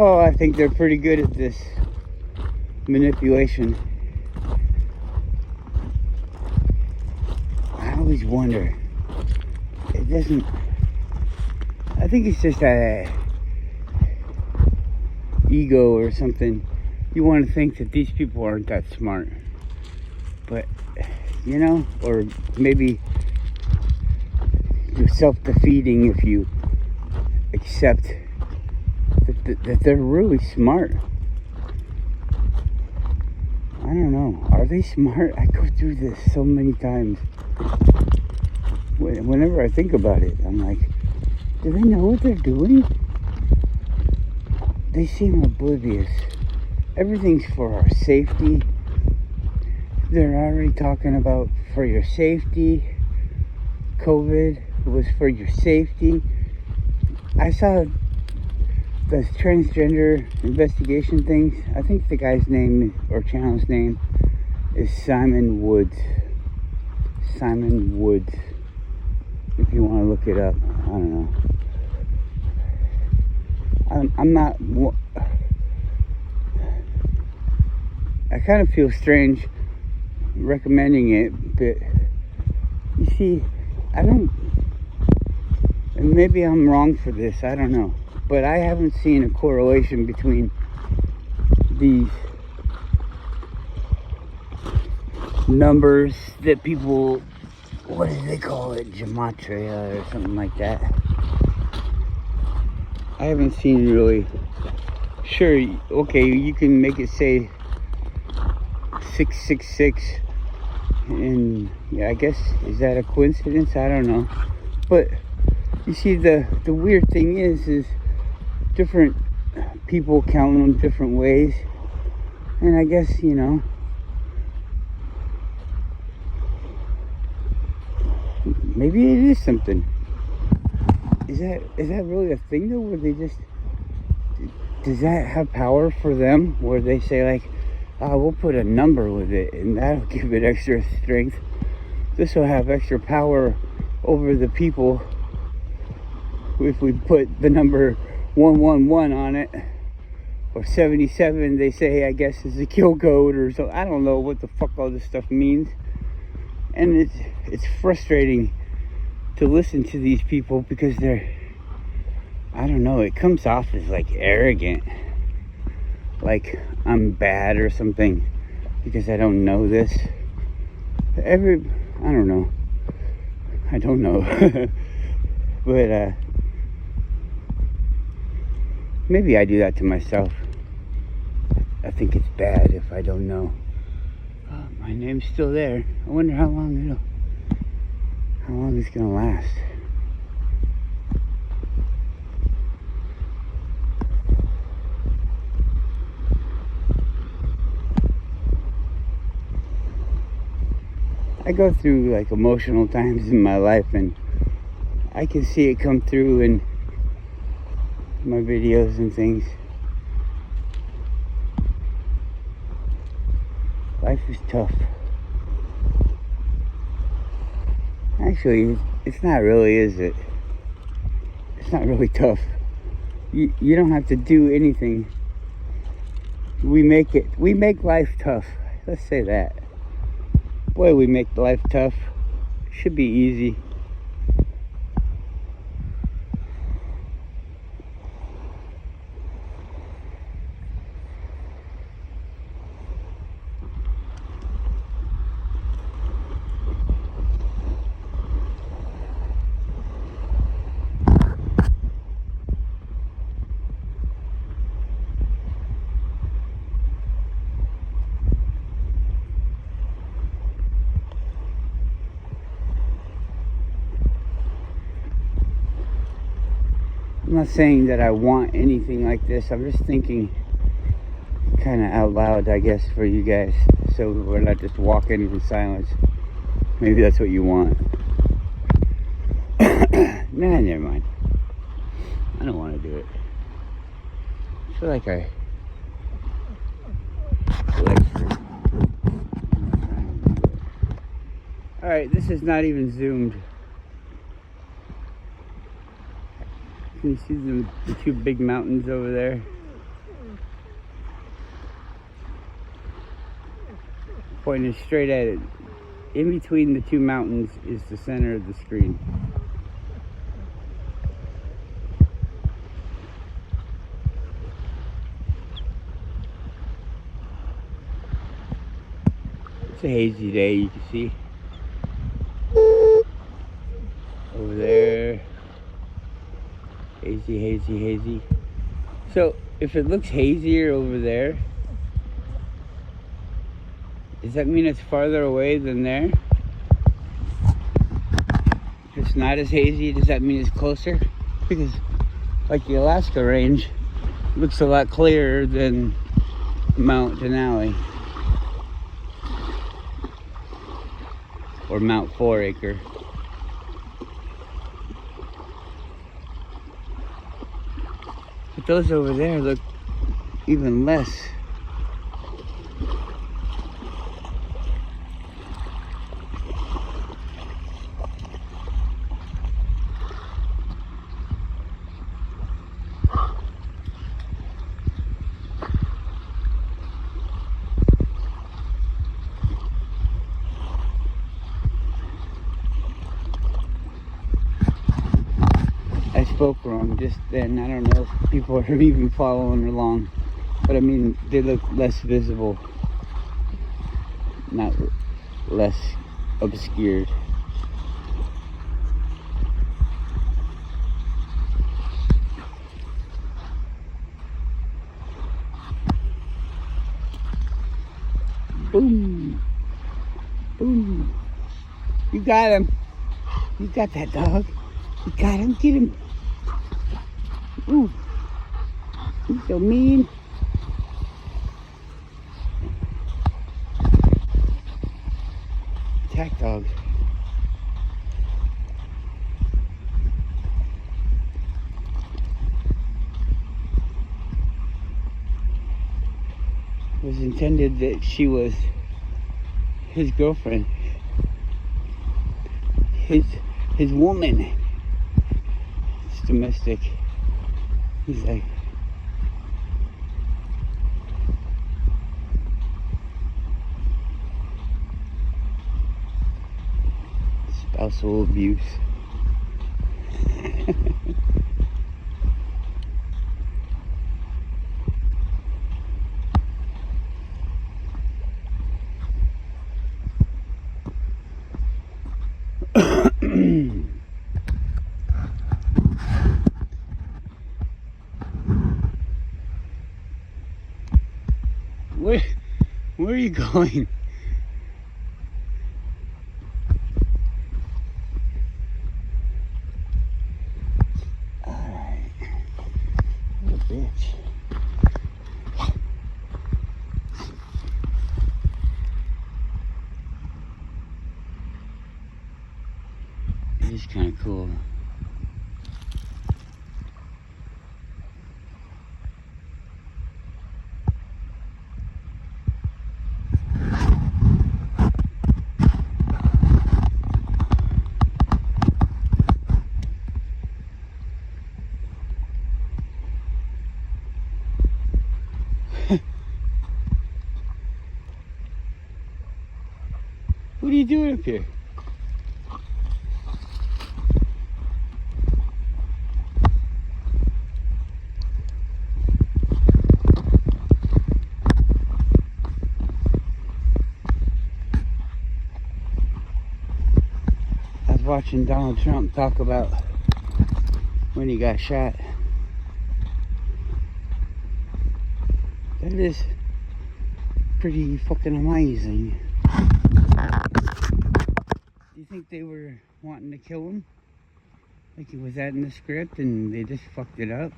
Oh, I think they're pretty good at this manipulation. I always wonder. It doesn't. I think it's just a ego or something. You want to think that these people aren't that smart, but you know, or maybe you're self-defeating if you accept that they're really smart. I don't know. Are they smart? I go through this so many times. Whenever I think about it, I'm like, do they know what they're doing? They seem oblivious. Everything's for our safety. They're already talking about for your safety. COVID was for your safety. I saw the transgender investigation things. I think the guy's name or channel's name is Simon Woods. Simon Woods. If you want to look it up, I don't know. I'm not. I kind of feel strange recommending it, but you see, I don't. And maybe I'm wrong for this. I don't know. But I haven't seen a correlation between these numbers that people, what do they call it, gematria or something like that. I haven't seen really. Sure, okay, you can make it say 666, and yeah, I guess, is that a coincidence? I don't know. But you see, the weird thing is different people count them different ways, and I guess, you know, maybe it is something. Is that really a thing though, where they just, does that have power for them, where they say like, we'll put a number with it and that'll give it extra strength, this will have extra power over the people if we put the number 111 on it, or 77, they say, I guess, is the kill code or so. I don't know what the fuck all this stuff means, and it's frustrating to listen to these people because they're, I don't know, it comes off as like arrogant, like I'm bad or something because I don't know this. I don't know, but maybe I do that to myself. I think it's bad if I don't know. Oh, my name's still there. I wonder how long it's gonna last. I go through like emotional times in my life, and I can see it come through in my videos and things. Life is tough. Actually, it's not really, is it? It's not really tough. You don't have to do anything. We make life tough. Let's say that. Boy, we make life tough. Should be easy. I'm not saying that I want anything like this. I'm just thinking kind of out loud, I guess, for you guys, so we're not just walking in silence. Maybe that's what you want. Nah, never mind. I don't want to do it. I feel like Alright, this is not even zoomed. Can you see the two big mountains over there? pointed straight at it. In between the two mountains is the center of the screen. It's a hazy day, you can see. Over there. Hazy, hazy, hazy. So, if it looks hazier over there, does that mean it's farther away than there? If it's not as hazy, does that mean it's closer? Because, like the Alaska Range, looks a lot clearer than Mount Denali. Or Mount Foraker. But those over there look even less. I spoke wrong just then. I don't know if people are even following along. But I mean, they look less visible. Not less obscured. Boom. Boom. You got him. You got that dog. You got him. Get him. Ooh. He's so mean. Attack dogs. It was intended that she was his girlfriend. His woman. It's domestic. He's like, spousal abuse. Where are you going? Alright. What a bitch. It is kind of cool. What are you doing up here? I was watching Donald Trump talk about when he got shot. That is pretty fucking amazing. Do you think they were wanting to kill him? Like, was that in the script and they just fucked it up?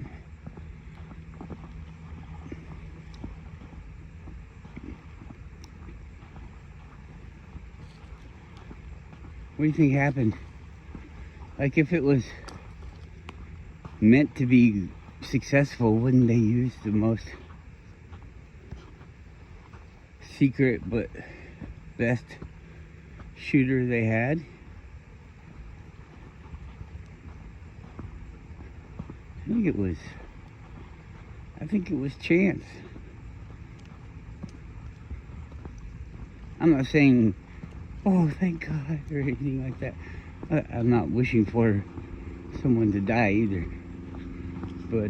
What do you think happened? Like, if it was meant to be successful, wouldn't they use the most secret but best shooter they had? I think it was chance. I'm not saying, oh, thank God, or anything like that. I'm not wishing for someone to die either. But,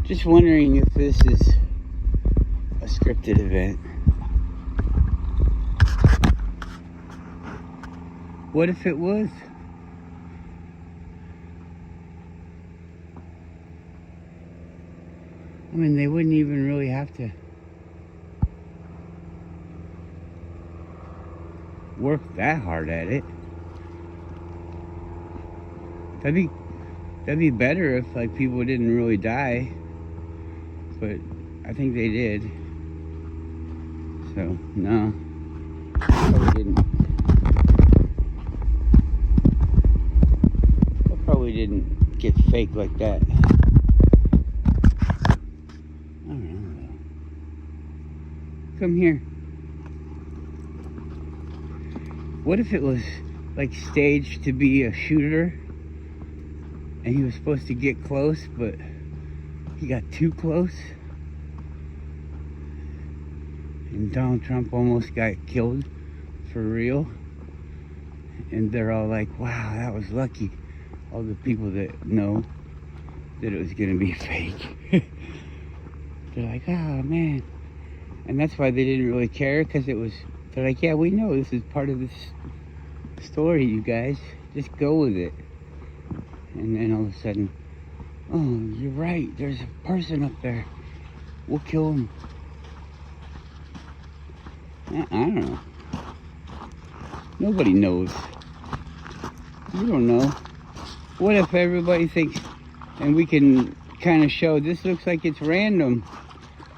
just wondering if this is a scripted event. What if it was? I mean, they wouldn't even really have to work that hard at it. That'd be better if like people didn't really die, but I think they did. So no, probably didn't. I probably didn't get fake like that. I don't know. Come here. What if it was like staged to be a shooter and he was supposed to get close, but he got too close? And Donald Trump almost got killed for real. And they're all like, wow, that was lucky. All the people that know that it was going to be fake. They're like, oh, man. And that's why they didn't really care, because it was, they're like, yeah, we know this is part of this story, you guys. Just go with it. And then all of a sudden, oh, you're right. There's a person up there. We'll kill him. I don't know. Nobody knows. You don't know. What if everybody thinks, and we can kind of show, this looks like it's random.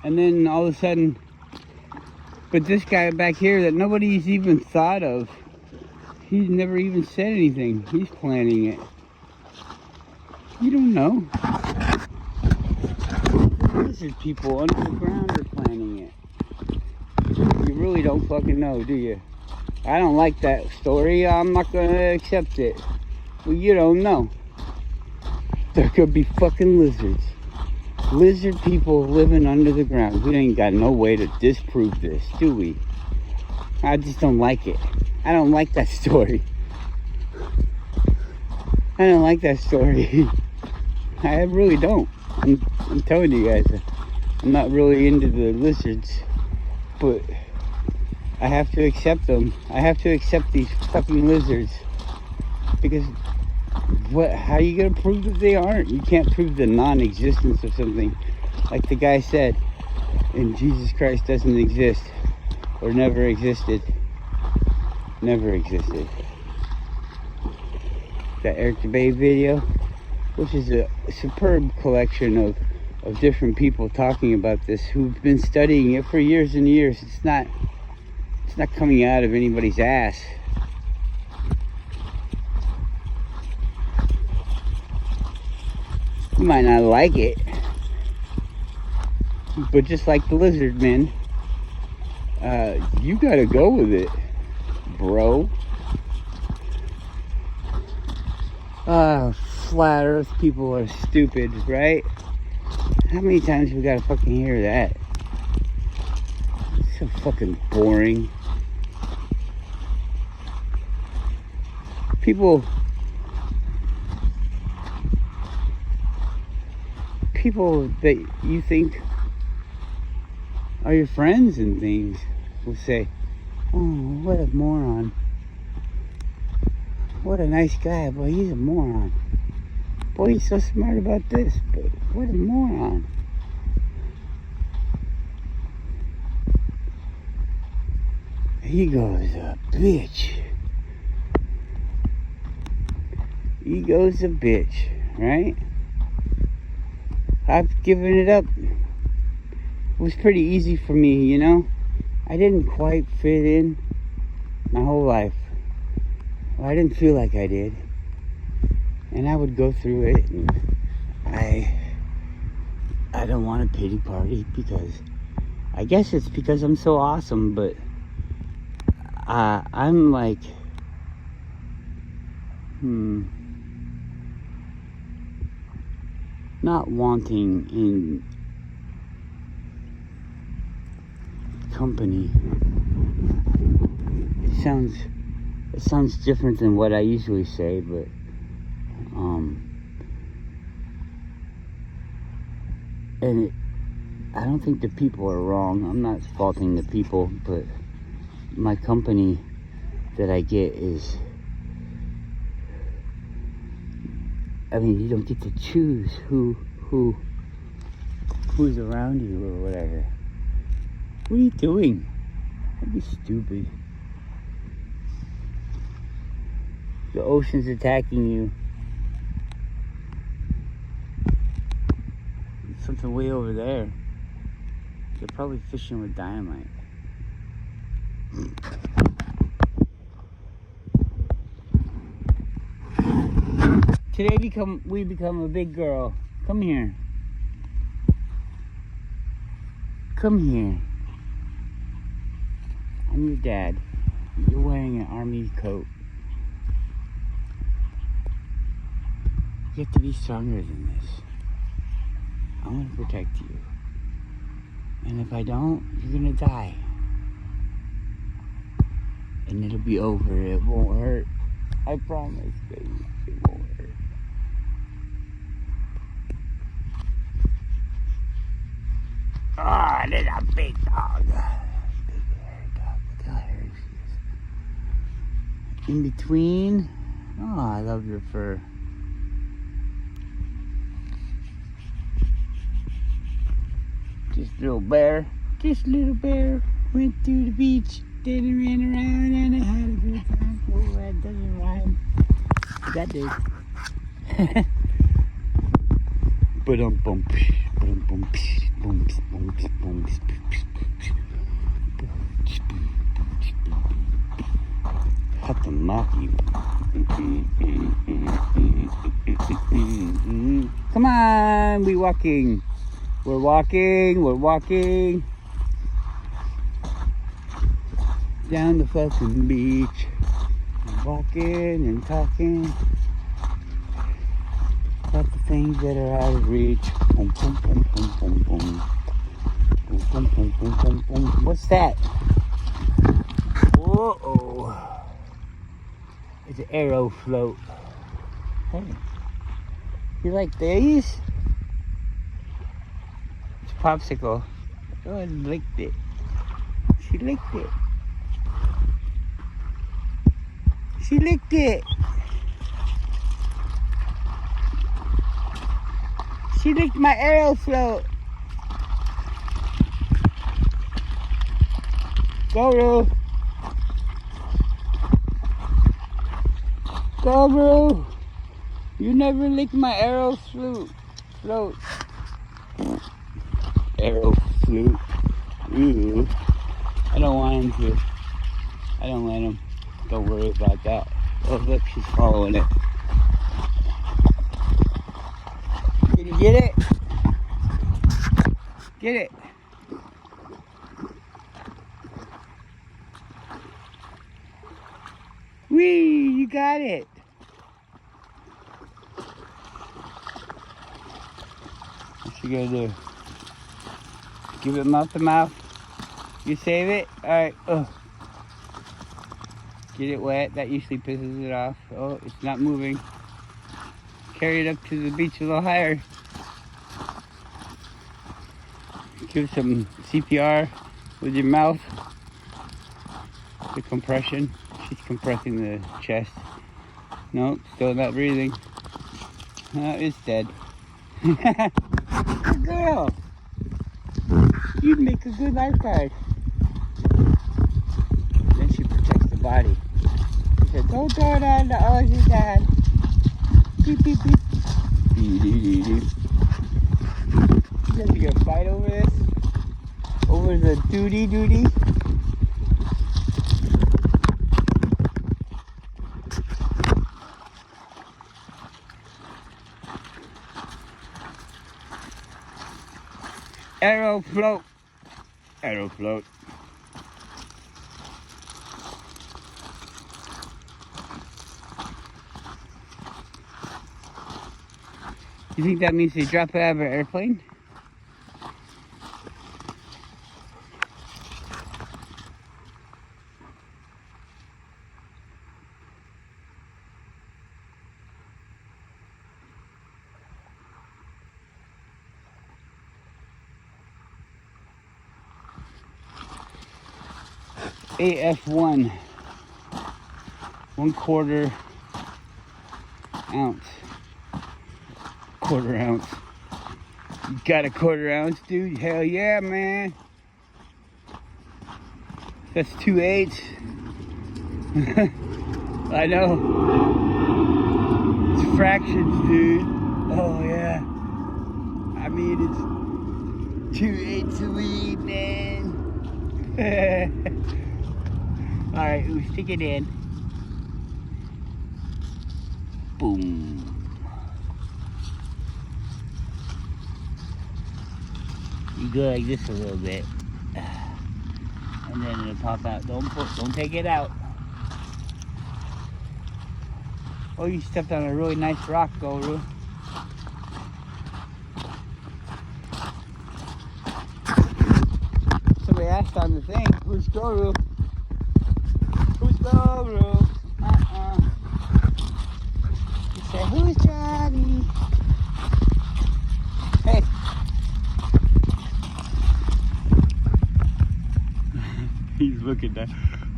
And then all of a sudden, but this guy back here that nobody's even thought of, he's never even said anything. He's planning it. You don't know. Lizard people under the ground are planning it. You really don't fucking know, do you? I don't like that story. I'm not gonna accept it. Well, you don't know. There could be fucking lizards. Lizard people living under the ground. We ain't got no way to disprove this, do we? I just don't like it. I don't like that story. I don't like that story. I really don't. I'm telling you guys, I'm not really into the lizards, but I have to accept them. I have to accept these fucking lizards, because how are you gonna prove that they aren't? You can't prove the non-existence of something. Like the guy said, and Jesus Christ doesn't exist, or never existed. Never existed. That Eric Dubay video, which is a superb collection of different people talking about this, who've been studying it for years and years. It's not coming out of anybody's ass. You might not like it, but just like the lizard men, you gotta go with it, bro. Flat earth people are stupid, right? How many times we gotta fucking hear that? It's so fucking boring. People that you think are your friends and things will say, oh, what a moron. What a nice guy, boy, he's a moron. Boy, he's so smart about this, but what a moron. Ego's a bitch. Ego's a bitch, right? I've given it up. It was pretty easy for me, you know? I didn't quite fit in my whole life. Well, I didn't feel like I did. And I would go through it, and I don't want a pity party, because I guess it's because I'm so awesome, but I'm like, not wanting in company. It sounds different than what I usually say, but I don't think the people are wrong. I'm not faulting the people, but my company that I get is, I mean, you don't get to choose who's around you or whatever. What are you doing? Don't be stupid. The ocean's attacking you. There's something way over there. They're probably fishing with dynamite. Today we become a big girl. Come here. Come here. I'm your dad. You're wearing an army coat. You have to be stronger than this. I want to protect you. And if I don't, you're gonna die. And it'll be over. It won't hurt. I promise, baby. It won't hurt. Ah, there's a big dog. Big hairy dog. Look how hairy she is. In between. Oh, I love your fur. This little bear went to the beach, then it ran around and it had a good time. Oh, that doesn't rhyme. That did. Have to mock you. Come on, we're walking. We're walking down the fucking beach. We're walking and talking about the things that are out of reach. Boom, boom, boom, boom, boom, boom. Boom, boom, boom, boom, boom, boom. What's that? Whoa! It's an arrow float. Hey, you like these? Popsicle. Oh, I licked it. She licked it. She licked it. She licked my arrow float. Go, Roo. Go, Roo. You never licked my arrow float. Arrow flute. Ooh. I don't want him to. I don't let him. Don't worry about that. Oh, look, she's following it. Did you get it? Get it. Whee! You got it. What's she gonna do? Give it mouth to mouth. You save it? Alright. Get it wet. That usually pisses it off. Oh, it's not moving. Carry it up to the beach a little higher. Give some CPR with your mouth. The compression. She's compressing the chest. No, still not breathing. It's dead. Good girl. You'd make a good lifeguard. Then she protects the body. She said, don't throw it on the ocean, Dad. Beep, beep, beep. You guys are gonna fight over this? Over the duty? Arrow float. Arrow float. You think that means they drop it out of an airplane? AF1, 1/4 ounce. Quarter ounce. You got a 1/4 ounce, dude? Hell yeah, man. That's 2/8. I know. It's fractions, dude. Oh yeah. I mean, it's 2/8 of weed, man. Alright, we'll stick it in. Boom. You go like this a little bit. And then it'll pop out. Don't take it out. Oh, you stepped on a really nice rock, Goru. Somebody asked on the thing, who's Goru? Who's Goru? He said, who's Johnny? Hey. He's looking down.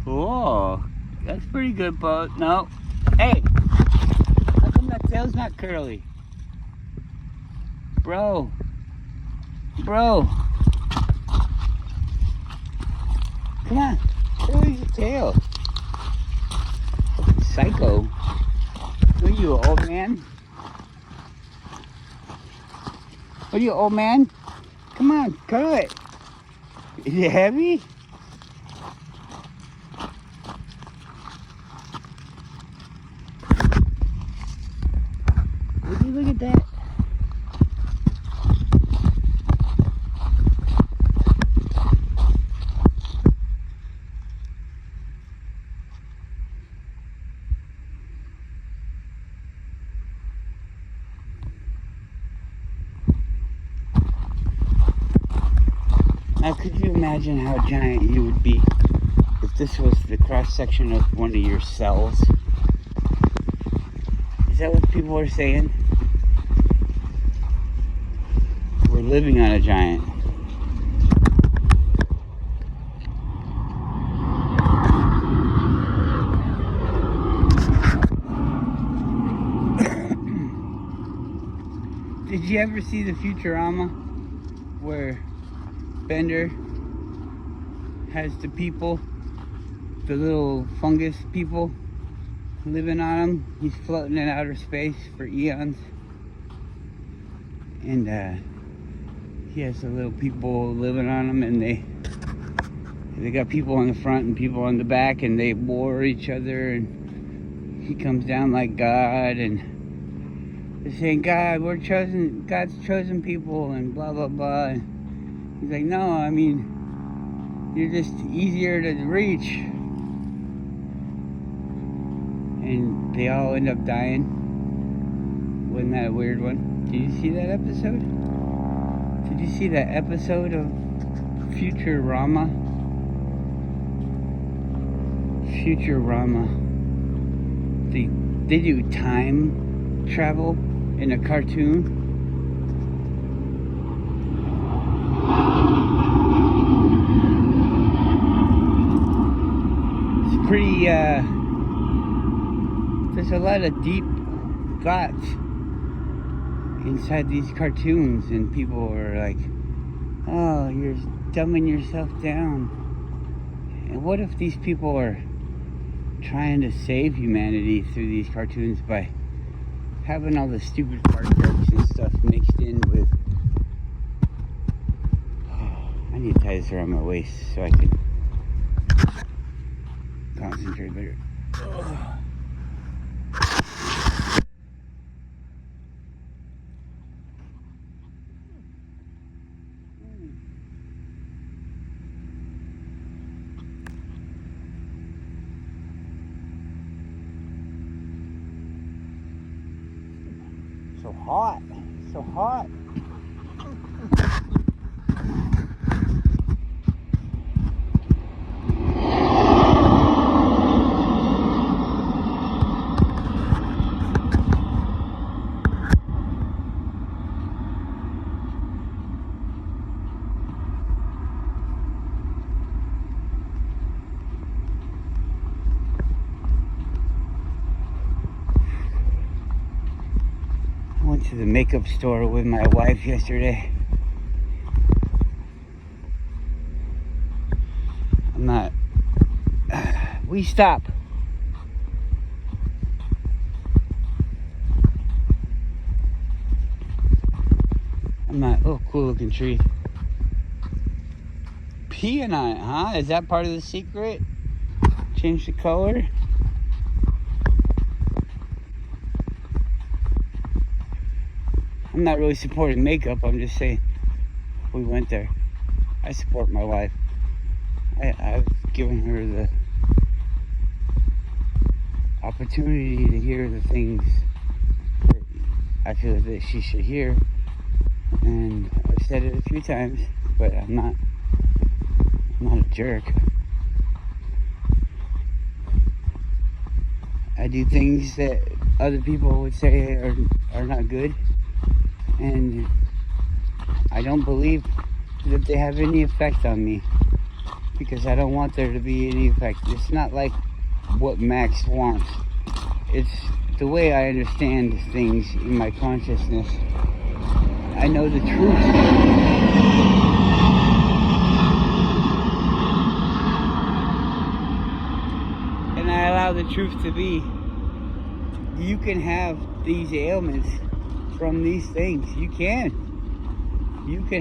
Oh, that's pretty good, boat. No. Hey, how come that tail's not curly? Bro. Come on. Curly your tail. Psycho. Who are you, old man? What are you, old man? Come on, curl it. Is it heavy? Would you look at that? Now, could you imagine how giant you would be if this was the cross-section of one of your cells? Is that what people are saying? We're living on a giant. Did you ever see the Futurama where Bender has the people, the little fungus people living on him? He's floating in outer space for eons, and he has the little people living on him, and they got people on the front and people on the back, and they war each other, and he comes down like God, and they're saying, God, God's chosen people, and blah blah blah. And he's like, no, I mean, you're just easier to reach. And they all end up dying. Wasn't that a weird one? Did you see that episode? Did you see that episode of Futurama? Futurama. They do time travel in a cartoon. Pretty, there's a lot of deep thoughts inside these cartoons, and people are like, oh, you're dumbing yourself down. And what if these people are trying to save humanity through these cartoons by having all the stupid fart jokes and stuff mixed in with... Oh, I need to tie this around my waist so I can concentrate better. So hot. so hot. I went to the makeup store with my wife yesterday. I'm not... We stop. I'm not... Oh, cool looking tree. Peeing on it, huh? Is that part of the secret? Change the color? I'm not really supporting makeup. I'm just saying we went there. I support my wife. I've given her the opportunity to hear the things that I feel that she should hear. And I've said it a few times, but I'm not a jerk. I do things that other people would say are not good. And I don't believe that they have any effect on me, because I don't want there to be any effect. It's not like what Max wants. It's the way I understand things in my consciousness. I know the truth. And I allow the truth to be. You can have these ailments from these things. You can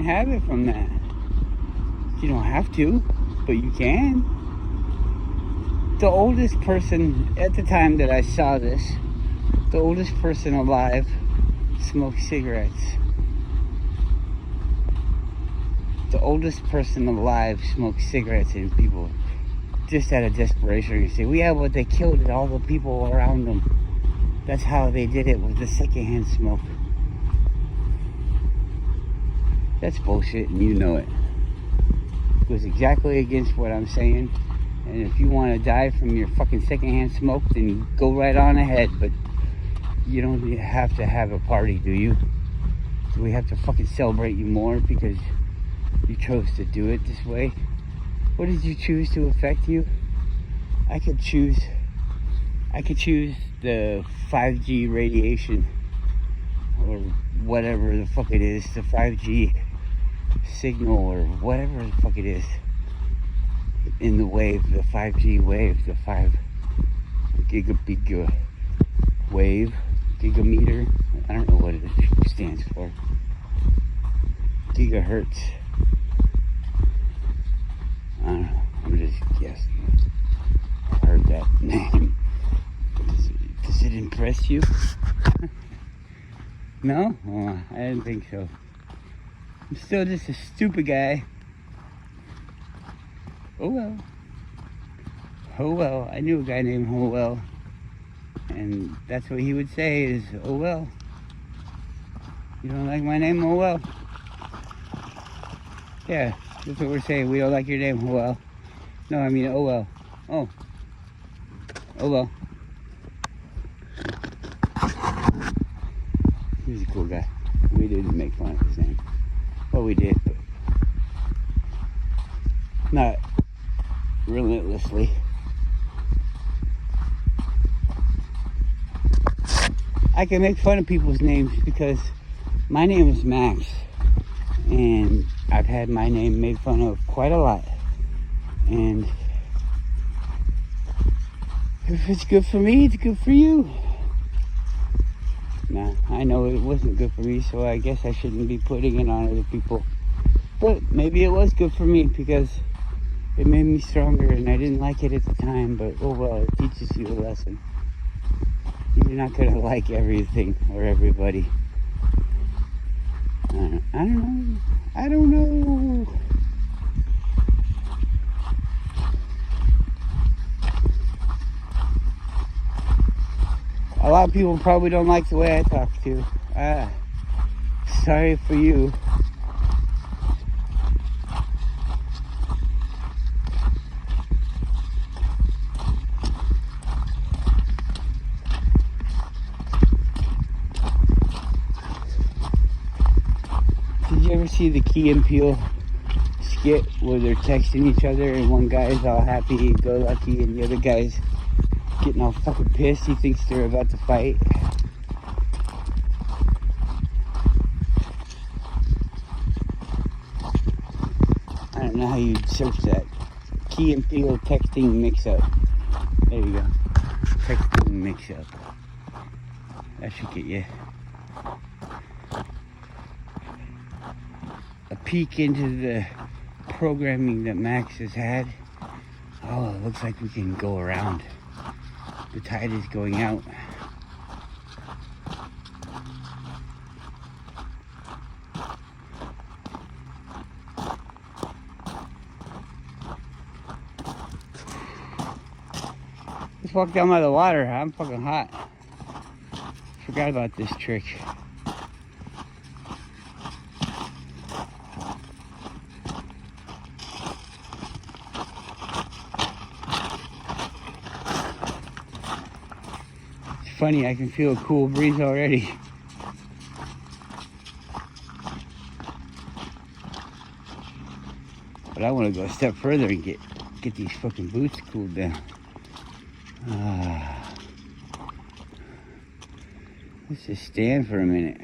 have it from that. You don't have to, but you can. The oldest person at the time that I saw this, the oldest person alive smoked cigarettes. The oldest person alive smoked cigarettes, and people just out of desperation you say, well, yeah, but they killed all the people around them. That's how they did it, with the secondhand smoke. That's bullshit, and you know it. It goes exactly against what I'm saying. And if you want to die from your fucking secondhand smoke, then go right on ahead. But you don't have to have a party, do you? Do we have to fucking celebrate you more because you chose to do it this way? What did you choose to affect you? I could choose the 5G radiation, or whatever the fuck it is, the 5G signal, or whatever the fuck it is, in the wave, the 5G wave, the 5 gigabit wave, gigameter, I don't know what it stands for, gigahertz, I don't know, I'm just guessing. I heard that name. Does it impress you? No? Oh, I didn't think so. I'm still just a stupid guy. Oh well. Oh well. I knew a guy named Oh well. And that's what he would say is, oh well. You don't like my name? Oh well. Yeah, that's what we're saying. We don't like your name? Oh well. No, I mean, oh well. Oh. Oh well. He's a cool guy. We didn't make fun of his name. Well, we did, but not relentlessly. I can make fun of people's names because my name is Max, and I've had my name made fun of quite a lot. And if it's good for me, it's good for you. Now, I know it wasn't good for me, so I guess I shouldn't be putting it on other people. But maybe it was good for me because it made me stronger, and I didn't like it at the time, but oh well, it teaches you a lesson. You're not going to like everything or everybody. I don't know. A lot of people probably don't like the way I talk too. sorry for you. Did you ever see the Key and Peele skit where they're texting each other and one guy's all happy-go-lucky and the other guy's getting all fucking pissed? He thinks they're about to fight. I don't know how you search that. Key and Peele texting mix-up. There you go. Texting mix-up. That should get you a peek into the programming that Max has had. Oh, it looks like we can go around. The tide is going out. Let's walk down by the water. I'm fucking hot. Forgot about this trick. It's funny, I can feel a cool breeze already. But I want to go a step further and get these fucking boots cooled down. Let's just stand for a minute.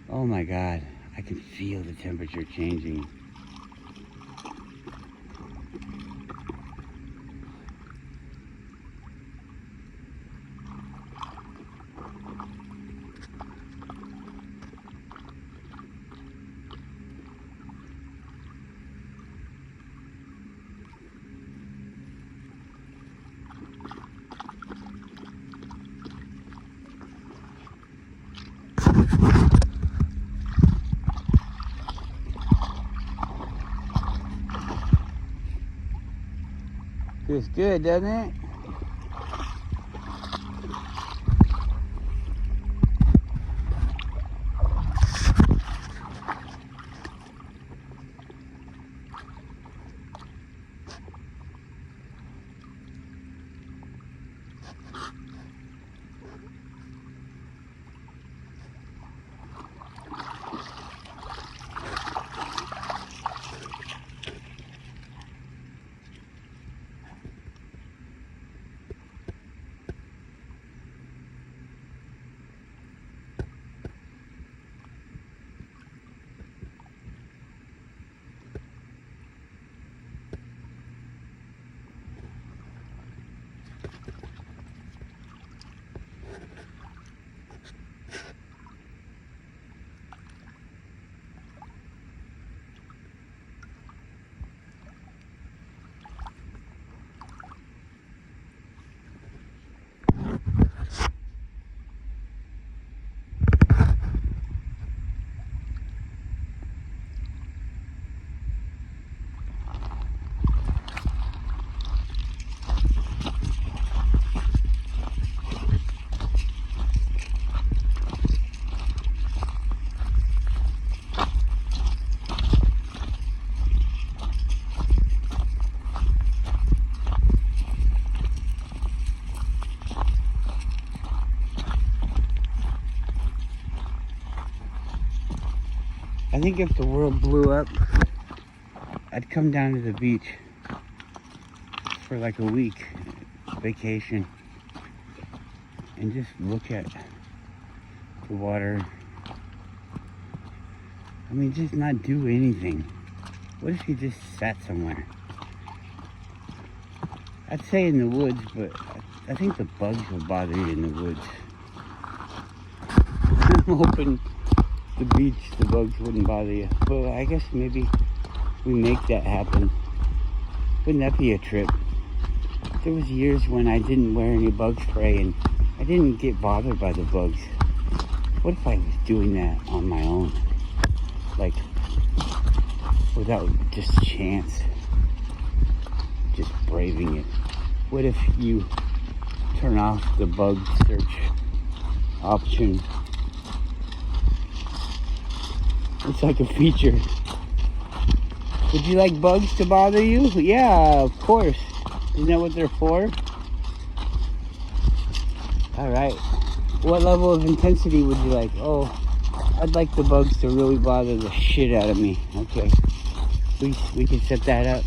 Oh my God, I can feel the temperature changing. Feels good, doesn't it? I think if the world blew up, I'd come down to the beach for like a week vacation and just look at the water. I mean, just not do anything. What if you just sat somewhere? I'd say in the woods, but I think the bugs will bother you in the woods. I'm hoping the beach, the bugs wouldn't bother you. But I guess maybe we make that happen. Wouldn't that be a trip? There was years when I didn't wear any bug spray and I didn't get bothered by the bugs. What if I was doing that on my own? Like, without just chance. Just braving it. What if you turn off the bug search option It's like a feature. Would you like bugs to bother you? Yeah, of course. Isn't that what they're for? Alright. What level of intensity would you like? Oh, I'd like the bugs to really bother the shit out of me. Okay. We can set that up.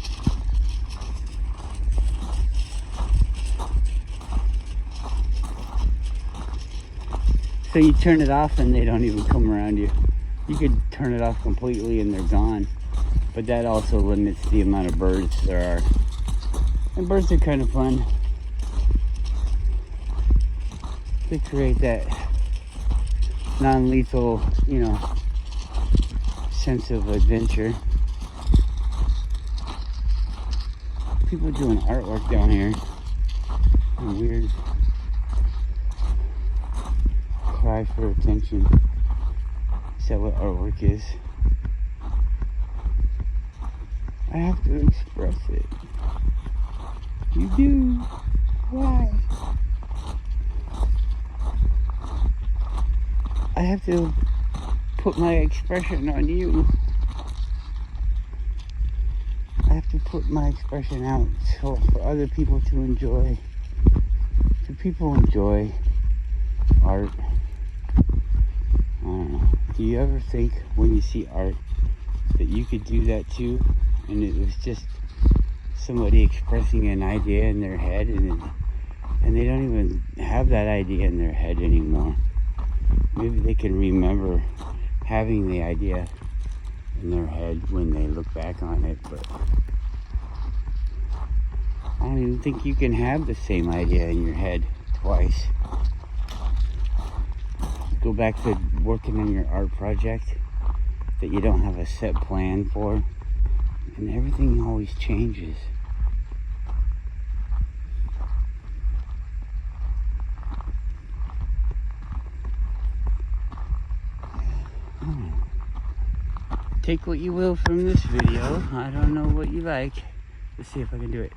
So you turn it off and they don't even come around you. You could turn it off completely and they're gone. But that also limits the amount of birds there are. And birds are kind of fun. They create that non-lethal, you know, sense of adventure. People doing artwork down here. Weird cry for attention. Is that what artwork is? I have to express it. You do. Why? I have to put my expression on you. I have to put my expression out so for other people to enjoy. Do people enjoy art? I don't know. Do you ever think when you see art that you could do that too? And it was just somebody expressing an idea in their head and they don't even have that idea in their head anymore. Maybe they can remember having the idea in their head when they look back on it, but I don't even think you can have the same idea in your head twice. Go back to working on your art project that you don't have a set plan for, and everything always changes. Take what you will from this video. I don't know what you like. Let's see if I can do it.